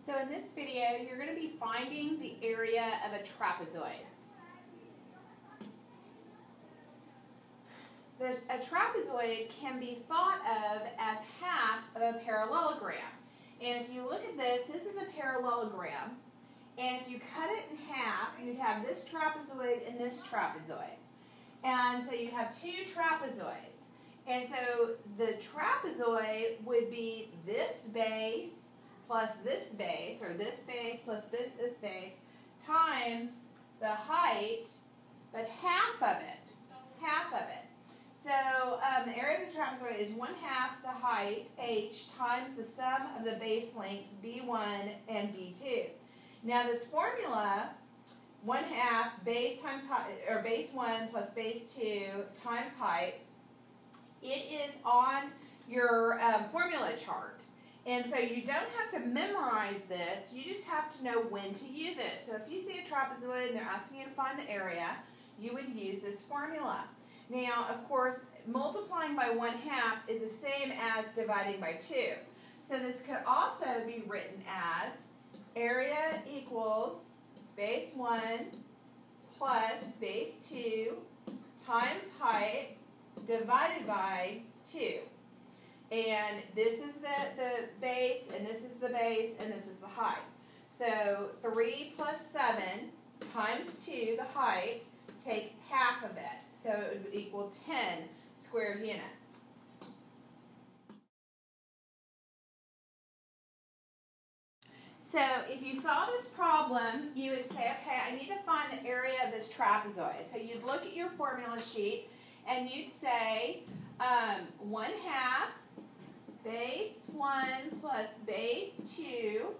So in this video, you're going to be finding the area of a trapezoid. A trapezoid can be thought of as half of a parallelogram. And if you look at this, this is a parallelogram. And if you cut it in half, you'd have this trapezoid and this trapezoid. And so you have two trapezoids. And so the trapezoid would be this base plus this base, or this base plus this base, times the height, but half of it. So the area of the trapezoid is 1/2 the height, h, times the sum of the base lengths, b1 and b2. Now this formula, 1/2 base times height, or base 1 plus base 2 times height, it is on your formula chart. And so you don't have to memorize this, you just have to know when to use it. So if you see a trapezoid and they're asking you to find the area, you would use this formula. Now, of course, multiplying by 1/2 is the same as dividing by 2. So this could also be written as area equals base 1 plus base 2 times height divided by 2. And this is the base, and this is the base, and this is the height. So 3 plus 7 times 2, the height, take half of it. So it would equal 10 square units. So if you saw this problem, you would say, okay, I need to find the area of this trapezoid. So you'd look at your formula sheet, and you'd say 1/2 base 1 plus base 2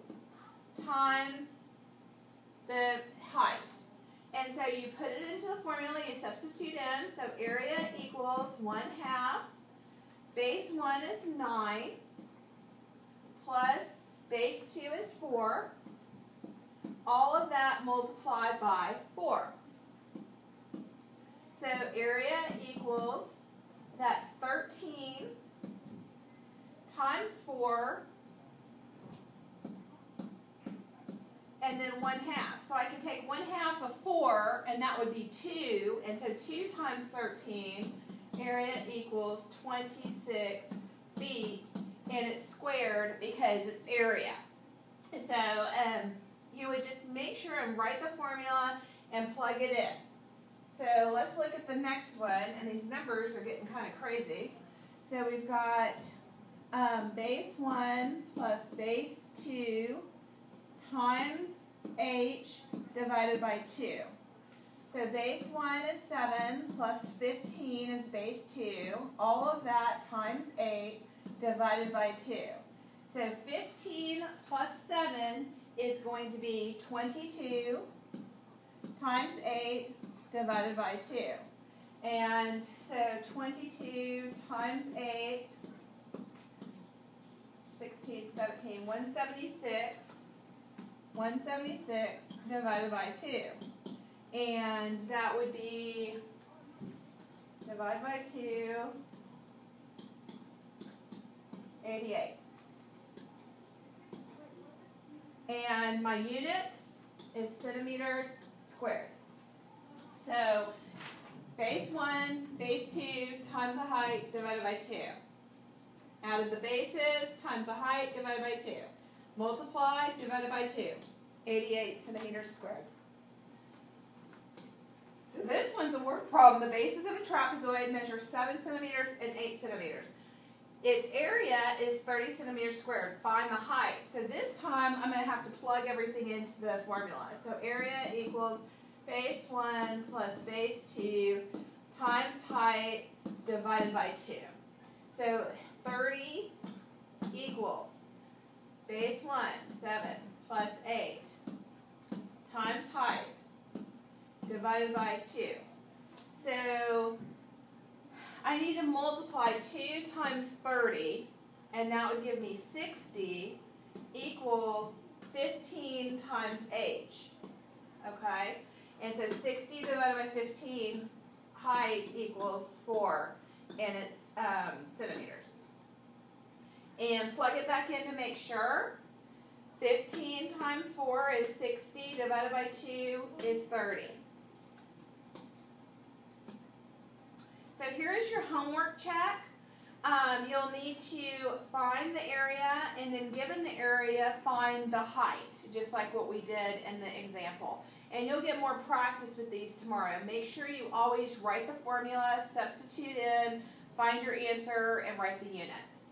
times the height. And so you put it into the formula, you substitute in, so area equals 1/2, base 1 is 9, plus base 2 is 4, all of that multiplied by 4. So area equals, that's 13 times 4, and then 1/2. So I can take 1/2 of 4, and that would be 2. And so 2 times 13, area equals 26 feet. And it's squared because it's area. So you would just make sure and write the formula and plug it in. So let's look at the next one. And these numbers are getting kind of crazy. So we've got base 1 plus base 2 times h divided by 2. So base 1 is 7 plus 15 is base 2. All of that times 8 divided by 2. So 15 plus 7 is going to be 22 times 8 divided by 2. And so 22 times 8, 16, 17, 176 divided by 2. And that would be, divided by 2, 88. And my units is centimeters squared. So base 1, base 2 times the height divided by 2. Added the bases times the height divided by 2. Multiply divided by 2. 88 centimeters squared. So this one's a word problem. The bases of a trapezoid measure 7 centimeters and 8 centimeters. Its area is 30 centimeters squared. Find the height. So this time I'm going to have to plug everything into the formula. So area equals base 1 plus base 2 times height divided by 2. So 30 equals base 1, 7 plus 8 times height divided by 2. So I need to multiply 2 times 30, and that would give me 60 equals 15 times h. Okay? And so 60 divided by 15, height equals 4, and it's centimeters. And plug it back in to make sure. 15 times 4 is 60, divided by 2 is 30. So here is your homework check. You'll need to find the area, and then given the area, find the height, just like what we did in the example. And you'll get more practice with these tomorrow. Make sure you always write the formula, substitute in, find your answer, and write the units.